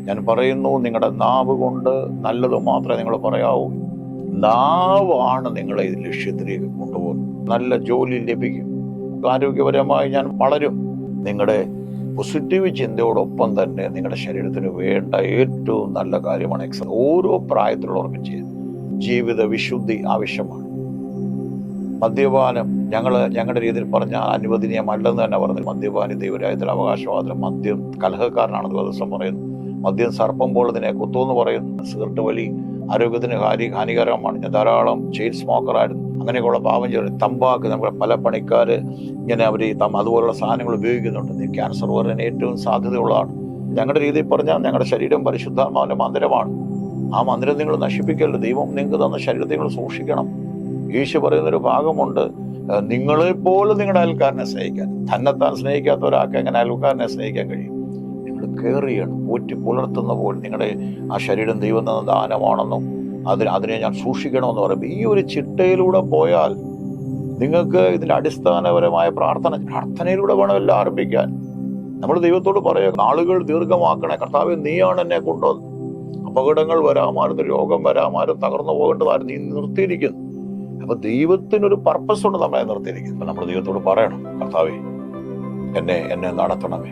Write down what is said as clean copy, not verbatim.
ഞാൻ പറയുന്നു, നിങ്ങളുടെ നാവ് കൊണ്ട് നല്ലത് മാത്രമേ നിങ്ങൾ പറയാവൂ. നാവാണ് നിങ്ങളെ ഈ ലക്ഷ്യത്തിലേക്ക് കൊണ്ടുപോകുന്നത്. നല്ല ജോലി ലഭിക്കും, ആരോഗ്യപരമായി ഞാൻ വളരും. നിങ്ങളുടെ പോസിറ്റീവ് ചിന്തയോടൊപ്പം തന്നെ നിങ്ങളുടെ ശരീരത്തിന് വേണ്ട ഏറ്റവും നല്ല കാര്യമാണ് എക്സസൈസ്. ഓരോ പ്രായത്തിലുള്ളവർക്കും ചെയ്യാൻ ജീവിത വിശുദ്ധി ആവശ്യമാണ്. മദ്യപാനം ഞങ്ങളുടെ രീതിയിൽ പറഞ്ഞാൽ അനുവദനീയമല്ലെന്ന് തന്നെ പറഞ്ഞു. മദ്യപാനി ദൈവരാജ്യത്തിൽ അവകാശവാദം. മദ്യം കലഹക്കാരനാണെന്ന് ദിവസം പറയുന്നു. മദ്യം സർപ്പം പോലെ ഇതിനെ കുത്തുമെന്ന് പറയുന്നു. സിഗരറ്റ് വലി ആരോഗ്യത്തിന് ഹാനികരമാണ്. ഞാൻ ധാരാളം ചെയിൻ സ്മോക്കറായിരുന്നു. അങ്ങനെയൊക്കെയുള്ള പാവം ചെയ്തു. തമ്പാക്ക് നമ്മുടെ പല പണിക്കാർ ഇങ്ങനെ അവർ അതുപോലുള്ള സാധനങ്ങൾ ഉപയോഗിക്കുന്നുണ്ട്. ക്യാൻസർ വരാൻ ഏറ്റവും സാധ്യതയുള്ളതാണ്. ഞങ്ങളുടെ രീതിയിൽ പറഞ്ഞാൽ ഞങ്ങളുടെ ശരീരം പരിശുദ്ധാത്മാവിന്റെ മന്ദിരമാണ്. ആ മന്ദിരം നിങ്ങൾ നശിപ്പിക്കരുത്. ദൈവം നിങ്ങൾക്ക് തന്ന ശരീരത്തെ നിങ്ങൾ സൂക്ഷിക്കണം. യേശു പറയുന്നൊരു ഭാഗമുണ്ട്, നിങ്ങളെപ്പോലെ നിങ്ങളുടെ അയൽക്കാരനെ സ്നേഹിക്കാൻ. തന്നെത്താൻ സ്നേഹിക്കാത്ത ഒരാൾക്ക് എങ്ങനെ അയൽക്കാരനെ സ്നേഹിക്കാൻ കഴിയും? നിങ്ങൾ കെയർ ചെയ്യണം. പോറ്റി പുലർത്തുന്ന പോലെ നിങ്ങളുടെ ആ ശരീരം ദൈവം തന്ന ദാനമാണെന്നും അതിനെ ഞാൻ സൂക്ഷിക്കണമെന്ന് പറയുമ്പോൾ ഈ ഒരു ചിട്ടയിലൂടെ പോയാൽ നിങ്ങൾക്ക് ഇതിൻ്റെ അടിസ്ഥാനപരമായ പ്രാർത്ഥനയിലൂടെ വേണം എല്ലാം ആരംഭിക്കാൻ. നമ്മൾ ദൈവത്തോട് പറയുക, നാളുകൾ ദീർഘമാക്കണേ കർത്താവേ, നീയാണ് എന്നെ കൊണ്ടുവന്നത്. അപകടങ്ങൾ വരാമായിരുന്നു, രോഗം വരാമായിരുന്നു, തകർന്നു പോകേണ്ടതായിരുന്നു, നീ നിർത്തിയിരിക്കുന്നു. അപ്പൊ ദൈവത്തിനൊരു പർപ്പസ് ഉണ്ട് നമ്മളെ നിർത്തിയിരിക്കുന്നത്. നമ്മൾ ദൈവത്തോട് പറയണം, കർത്താവേ എന്നെ നടത്തണമേ,